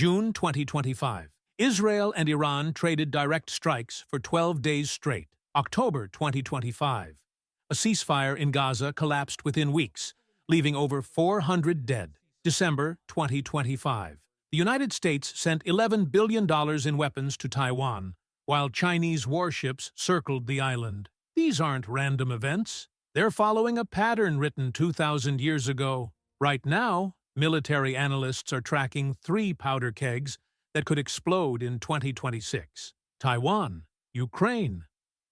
June 2025. Israel and Iran traded direct strikes for 12 days straight. October 2025. A ceasefire in Gaza collapsed within weeks, leaving over 400 dead. December 2025. The United States sent $11 billion in weapons to Taiwan, while Chinese warships circled the island. These aren't random events. They're following a pattern written 2,000 years ago. Right now, military analysts are tracking 3 powder kegs that could explode in 2026. Taiwan, Ukraine,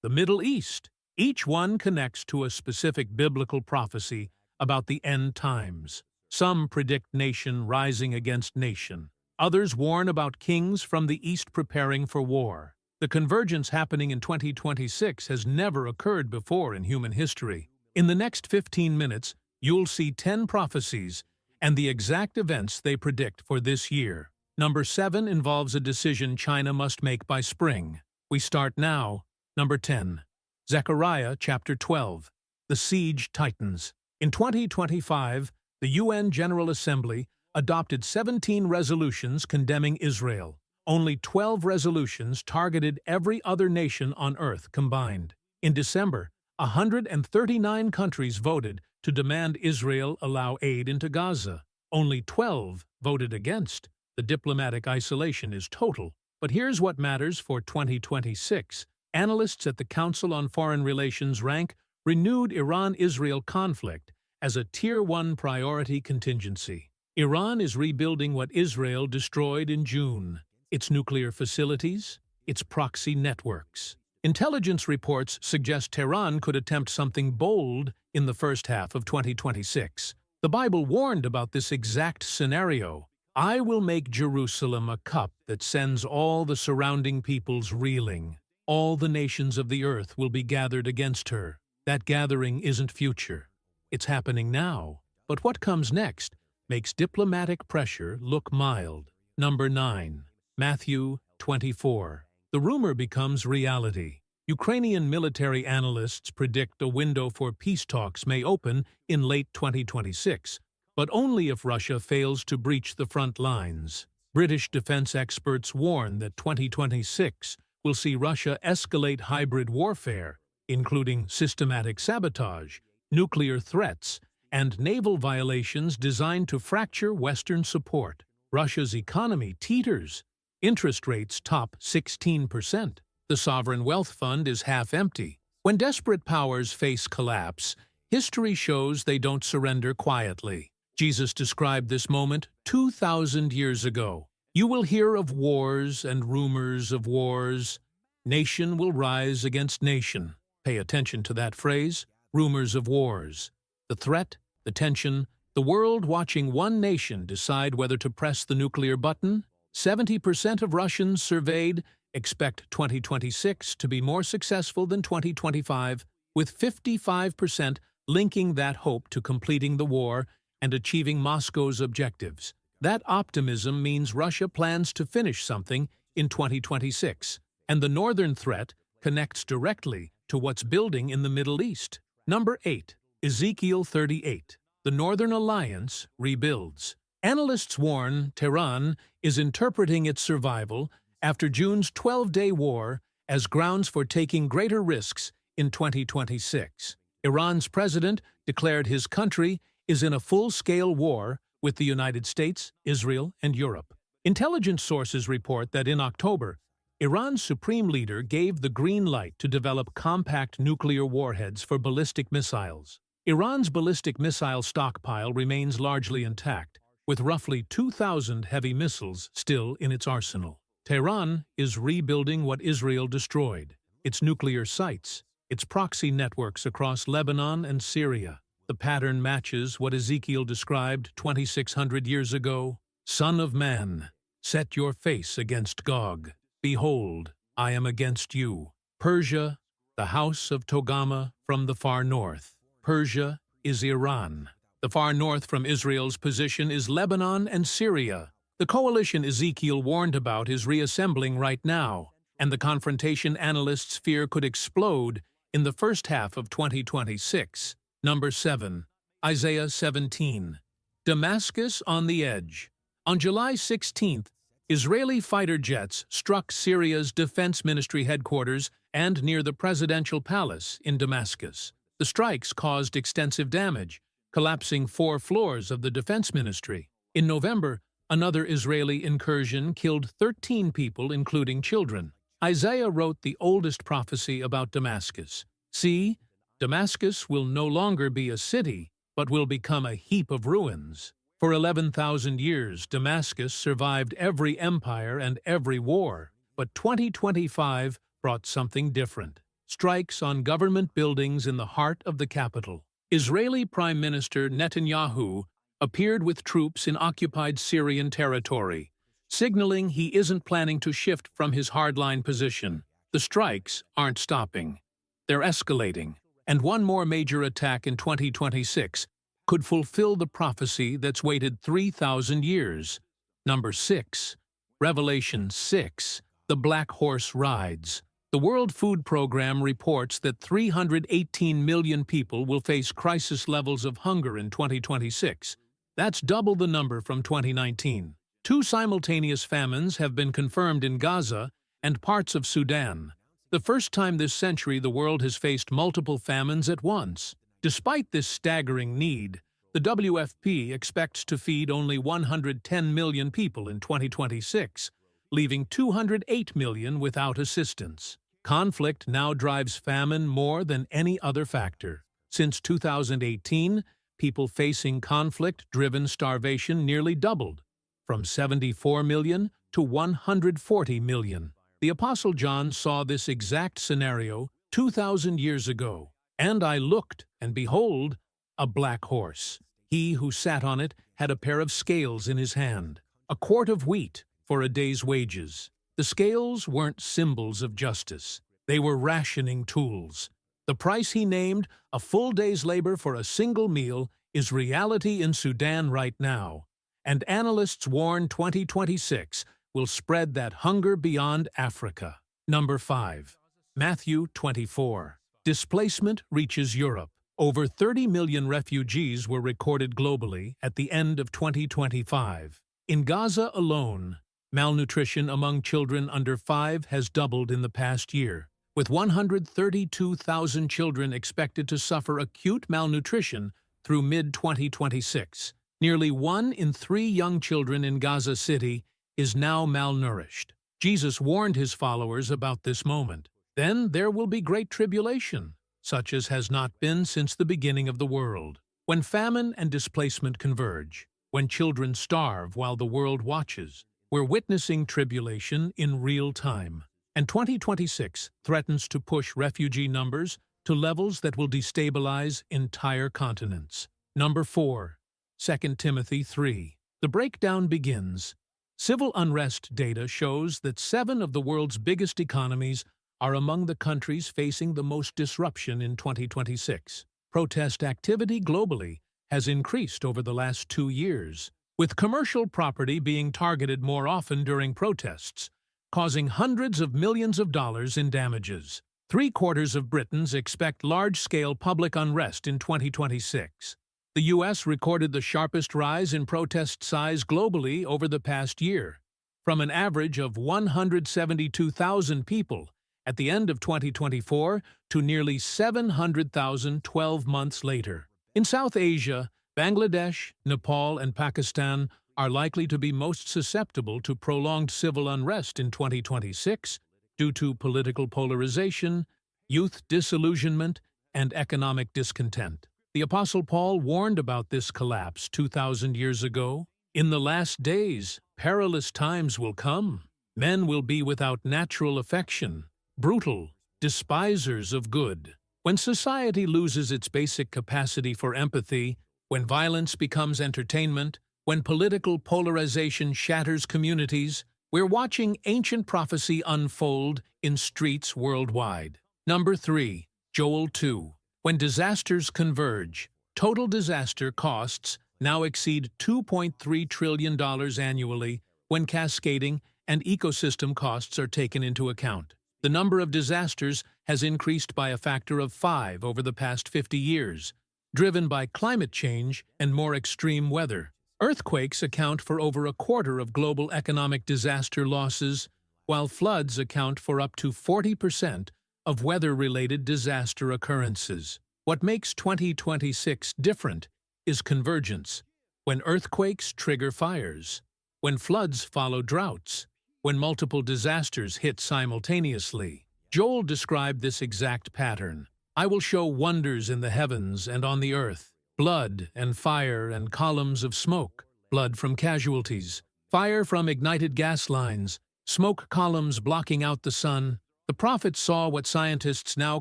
the Middle East. Each one connects to a specific biblical prophecy about the end times. Some predict nation rising against nation. Others warn about kings from the east preparing for war. The convergence happening in 2026 has never occurred before in human history. In the next 15 minutes, you'll see 10 prophecies and the exact events they predict for this year. Number 7 involves a decision China must make by spring. We start now. Number 10. Zechariah chapter 12. The siege tightens. In 2025, the UN General Assembly adopted 17 resolutions condemning Israel. Only 12 resolutions targeted every other nation on earth combined. In December, 139 countries voted to demand Israel allow aid into Gaza. Only 12 voted against. The diplomatic isolation is total. But here's what matters for 2026. Analysts at the Council on Foreign Relations rank renewed Iran-Israel conflict as a Tier 1 priority contingency. Iran is rebuilding what Israel destroyed in June: its nuclear facilities, its proxy networks. Intelligence reports suggest Tehran could attempt something bold in the first half of 2026. The Bible warned about this exact scenario. "I will make Jerusalem a cup that sends all the surrounding peoples reeling. All the nations of the earth will be gathered against her." That gathering isn't future. It's happening now. But what comes next makes diplomatic pressure look mild. Number 9. Matthew 24. The rumor becomes reality. Ukrainian military analysts predict a window for peace talks may open in late 2026, but only if Russia fails to breach the front lines. British defense experts warn that 2026 will see Russia escalate hybrid warfare, including systematic sabotage, nuclear threats, and naval violations designed to fracture Western support. Russia's economy teeters. Interest rates top 16%. The sovereign wealth fund is half empty. When desperate powers face collapse, history shows they don't surrender quietly. Jesus described this moment 2,000 years ago. "You will hear of wars and rumors of wars. Nation will rise against nation." Pay attention to that phrase, rumors of wars. The threat, the tension, the world watching one nation decide whether to press the nuclear button. 70% of Russians surveyed expect 2026 to be more successful than 2025, with 55% linking that hope to completing the war and achieving Moscow's objectives. That optimism means Russia plans to finish something in 2026, and the northern threat connects directly to what's building in the Middle East. Number 8. Ezekiel 38. The Northern Alliance rebuilds. Analysts warn Tehran is interpreting its survival after June's 12-day war as grounds for taking greater risks in 2026. Iran's president declared his country is in a full-scale war with the United States, Israel, and Europe. Intelligence sources report that in October, Iran's supreme leader gave the green light to develop compact nuclear warheads for ballistic missiles. Iran's ballistic missile stockpile remains largely intact, with roughly 2,000 heavy missiles still in its arsenal. Tehran is rebuilding what Israel destroyed: its nuclear sites, its proxy networks across Lebanon and Syria. The pattern matches what Ezekiel described 2,600 years ago. "Son of man, set your face against Gog. Behold, I am against you. Persia, the house of Togarmah from the far north." Persia is Iran. The far north from Israel's position is Lebanon and Syria. The coalition Ezekiel warned about is reassembling right now, and the confrontation analysts fear could explode in the first half of 2026. Number 7. Isaiah 17. Damascus on the edge. On July 16th, Israeli fighter jets struck Syria's defense ministry headquarters and near the presidential palace in Damascus. The strikes caused extensive damage, collapsing 4 floors of the defense ministry. In November, another Israeli incursion killed 13 people, including children. Isaiah wrote the oldest prophecy about Damascus. See, Damascus will no longer be a city, but will become a heap of ruins. For 11,000 years, Damascus survived every empire and every war. But 2025 brought something different. Strikes on government buildings in the heart of the capital. Israeli Prime Minister Netanyahu appeared with troops in occupied Syrian territory, signaling he isn't planning to shift from his hardline position. The strikes aren't stopping. They're escalating. And one more major attack in 2026 could fulfill the prophecy that's waited 3,000 years. Number 6. Revelation 6. The Black Horse Rides. The World Food Program reports that 318 million people will face crisis levels of hunger in 2026. That's double the number from 2019. 2 simultaneous famines have been confirmed in Gaza and parts of Sudan. The first time this century the world has faced multiple famines at once. Despite this staggering need, the WFP expects to feed only 110 million people in 2026, leaving 208 million without assistance. Conflict now drives famine more than any other factor. Since 2018, people facing conflict-driven starvation nearly doubled, from 74 million to 140 million. The Apostle John saw this exact scenario 2,000 years ago. And I looked, and behold, a black horse. He who sat on it had a pair of scales in his hand, a quart of wheat for a day's wages. The scales weren't symbols of justice. They were rationing tools. The price he named, a full day's labor for a single meal, is reality in Sudan right now. And analysts warn 2026 will spread that hunger beyond Africa. Number 5. Matthew 24. Displacement reaches Europe. Over 30 million refugees were recorded globally at the end of 2025. In Gaza alone, malnutrition among children under 5 has doubled in the past year, with 132,000 children expected to suffer acute malnutrition through mid-2026. Nearly 1 in 3 young children in Gaza City is now malnourished. Jesus warned his followers about this moment. Then there will be great tribulation, such as has not been since the beginning of the world. When famine and displacement converge, when children starve while the world watches, we're witnessing tribulation in real time. And 2026 threatens to push refugee numbers to levels that will destabilize entire continents. Number 4. 2 Timothy 3. The breakdown begins. Civil unrest data shows that 7 of the world's biggest economies are among the countries facing the most disruption in 2026. Protest activity globally has increased over the last 2 years, with commercial property being targeted more often during protests, causing hundreds of millions of dollars in damages. 3/4 of Britons expect large-scale public unrest in 2026. The U.S. recorded the sharpest rise in protest size globally over the past year, from an average of 172,000 people at the end of 2024 to nearly 700,000 12 months later. In South Asia, Bangladesh, Nepal, and Pakistan are likely to be most susceptible to prolonged civil unrest in 2026 due to political polarization, youth disillusionment, and economic discontent. The Apostle Paul warned about this collapse 2,000 years ago. In the last days, perilous times will come. Men will be without natural affection, brutal, despisers of good. When society loses its basic capacity for empathy, when violence becomes entertainment, when political polarization shatters communities, we're watching ancient prophecy unfold in streets worldwide. Number 3. Joel 2. When disasters converge, total disaster costs now exceed $2.3 trillion annually when cascading and ecosystem costs are taken into account. The number of disasters has increased by a factor of 5 over the past 50 years, driven by climate change and more extreme weather. Earthquakes account for over a quarter of global economic disaster losses, while floods account for up to 40% of weather-related disaster occurrences. What makes 2026 different is convergence. When earthquakes trigger fires, when floods follow droughts, when multiple disasters hit simultaneously. Joel described this exact pattern. I will show wonders in the heavens and on the earth, blood and fire and columns of smoke, blood from casualties, fire from ignited gas lines, smoke columns blocking out the sun. The prophet saw what scientists now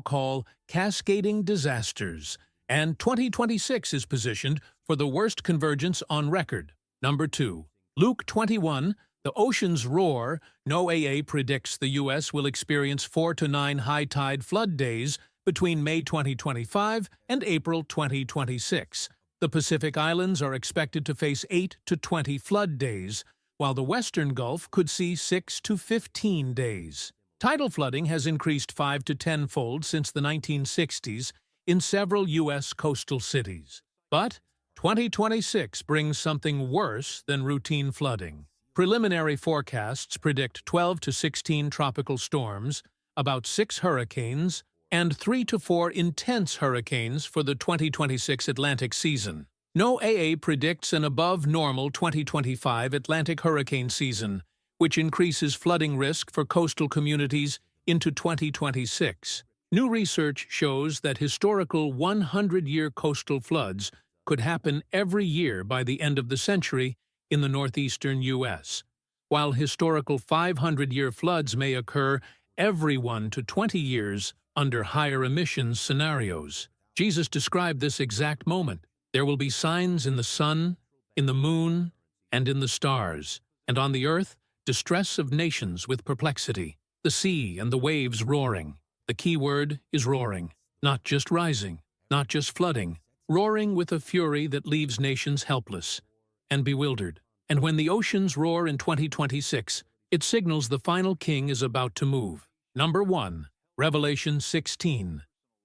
call cascading disasters, and 2026 is positioned for the worst convergence on record. Number 2. Luke 21, the oceans roar. NOAA predicts the U.S. will experience 4 to 9 high-tide flood days between May 2025 and April 2026. The Pacific Islands are expected to face 8 to 20 flood days, while the Western Gulf could see 6 to 15 days. Tidal flooding has increased 5 to 10-fold since the 1960s in several U.S. coastal cities. But 2026 brings something worse than routine flooding. Preliminary forecasts predict 12 to 16 tropical storms, about 6 hurricanes, and 3 to 4 intense hurricanes for the 2026 Atlantic season. NOAA predicts an above-normal 2025 Atlantic hurricane season, which increases flooding risk for coastal communities into 2026. New research shows that historical 100-year coastal floods could happen every year by the end of the century in the northeastern U.S., while historical 500-year floods may occur every 1 to 20 years under higher emissions scenarios. Jesus described this exact moment. There will be signs in the sun, in the moon, and in the stars, and on the earth, distress of nations with perplexity, the sea and the waves roaring. The key word is roaring, not just rising, not just flooding, roaring with a fury that leaves nations helpless and bewildered. And when the oceans roar in 2026, it signals the final king is about to move. Number 1. Revelation 16.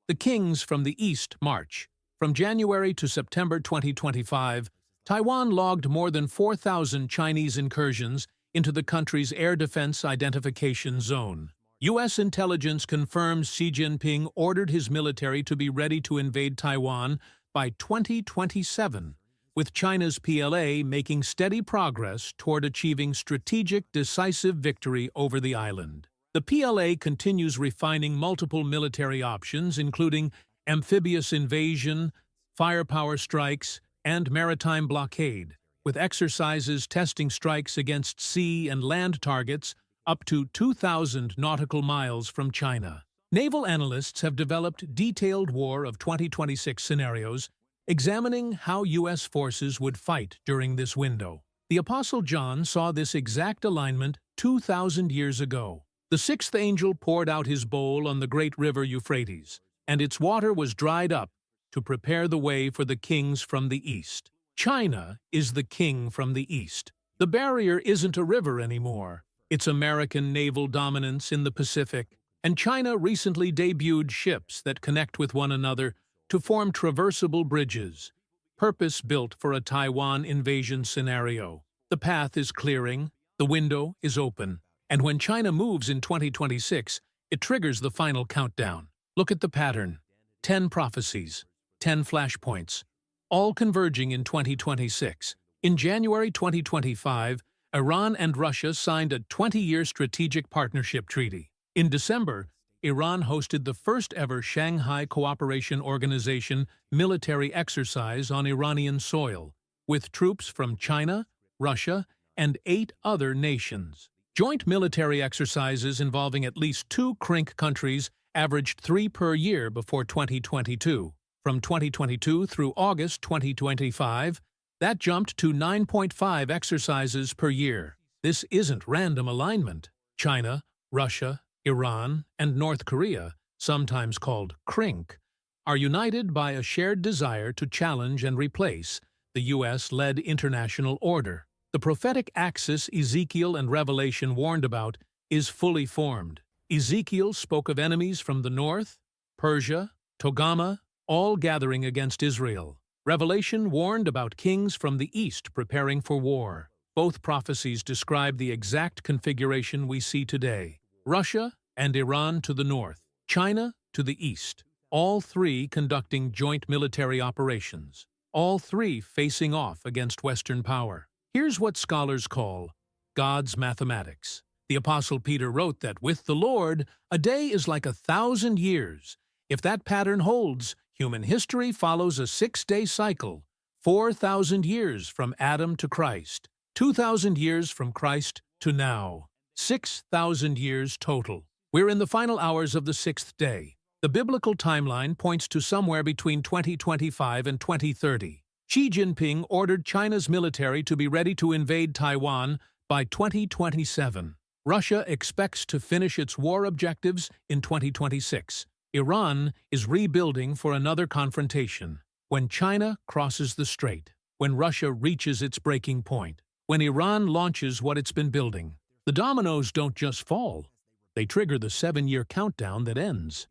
The kings from the east march. From January to September 2025, Taiwan logged more than 4,000 Chinese incursions into the country's air defense identification zone. U.S. intelligence confirms Xi Jinping ordered his military to be ready to invade Taiwan by 2027, with China's PLA making steady progress toward achieving strategic, decisive victory over the island. The PLA continues refining multiple military options, including amphibious invasion, firepower strikes, and maritime blockade, with exercises testing strikes against sea and land targets up to 2,000 nautical miles from China. Naval analysts have developed detailed War of 2026 scenarios, examining how U.S. forces would fight during this window. The Apostle John saw this exact alignment 2,000 years ago. The sixth angel poured out his bowl on the great river Euphrates, and its water was dried up to prepare the way for the kings from the east. China is the king from the east. The barrier isn't a river anymore. It's American naval dominance in the Pacific, and China recently debuted ships that connect with one another to form traversable bridges, purpose-built for a Taiwan invasion scenario. The path is clearing, the window is open, and when China moves in 2026, it triggers the final countdown. Look at the pattern. 10 prophecies, 10 flashpoints, all converging in 2026. In January 2025, Iran and Russia signed a 20-year strategic partnership treaty. In December, Iran hosted the first-ever Shanghai Cooperation Organization military exercise on Iranian soil, with troops from China, Russia, and 8 other nations. Joint military exercises involving at least 2 CRINC countries averaged 3 per year before 2022. From 2022 through August 2025, that jumped to 9.5 exercises per year. This isn't random alignment. China, Russia, Iran, and North Korea, sometimes called CRINC, are united by a shared desire to challenge and replace the U.S.-led international order. The prophetic axis Ezekiel and Revelation warned about is fully formed. Ezekiel spoke of enemies from the north, Persia, Togarmah, all gathering against Israel. Revelation warned about kings from the east preparing for war. Both prophecies describe the exact configuration we see today. Russia and Iran to the north, China to the east, all three conducting joint military operations, all three facing off against Western power. Here's what scholars call God's mathematics. The Apostle Peter wrote that with the Lord, a day is like 1,000 years. If that pattern holds, human history follows a 6-day cycle, 4,000 years from Adam to Christ, 2,000 years from Christ to now, 6,000 years total. We're in the final hours of the 6th day. The biblical timeline points to somewhere between 2025 and 2030. Xi Jinping ordered China's military to be ready to invade Taiwan by 2027. Russia expects to finish its war objectives in 2026. Iran is rebuilding for another confrontation. When China crosses the strait, when Russia reaches its breaking point, when Iran launches what it's been building, the dominoes don't just fall. They trigger the 7-year countdown that ends